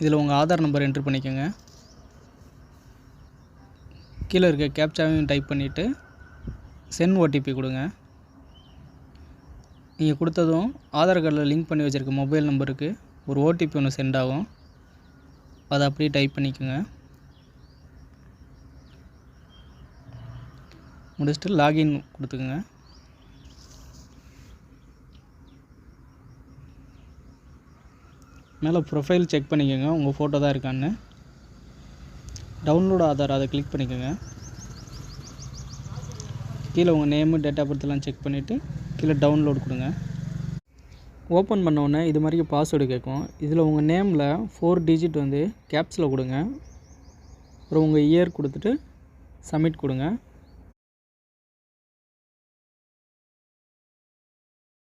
இதில் உங்கள் Aadhaar number enter பண்ணிக்கோங்க. கீழே இருக்க கேப்சாவையும் டைப் பண்ணிவிட்டு சென்ட் ஓடிபி கொடுங்க. நீங்கள் கொடுத்ததும் ஆதார் கார்டில் லிங்க் பண்ணி வச்சுருக்க மொபைல் நம்பருக்கு ஒரு ஓடிபி ஒன்று சென்ட் ஆகும். அதை அப்படியே டைப் பண்ணிக்கோங்க. முடிச்சுட்டு லாகின் கொடுத்துக்குங்க. மேலே ப்ரொஃபைல் செக் பண்ணிக்கோங்க, உங்கள் ஃபோட்டோ தான் இருக்கான்னு. டவுன்லோட் ஆதார் அதை கிளிக் பண்ணிக்கோங்க. கீழே உங்கள் நேமு டேட் ஆஃப் பர்த்லாம் செக் பண்ணிவிட்டு கீழே டவுன்லோட் கொடுங்க. ஓப்பன் பண்ணோடனே இது மாதிரி பாஸ்வேர்டு கேட்கும். இதில் உங்கள் நேமில் 4 டிஜிட் வந்து கேப்ஸில் கொடுங்க. அப்புறம் உங்கள் இயர் கொடுத்துட்டு சப்மிட் கொடுங்க.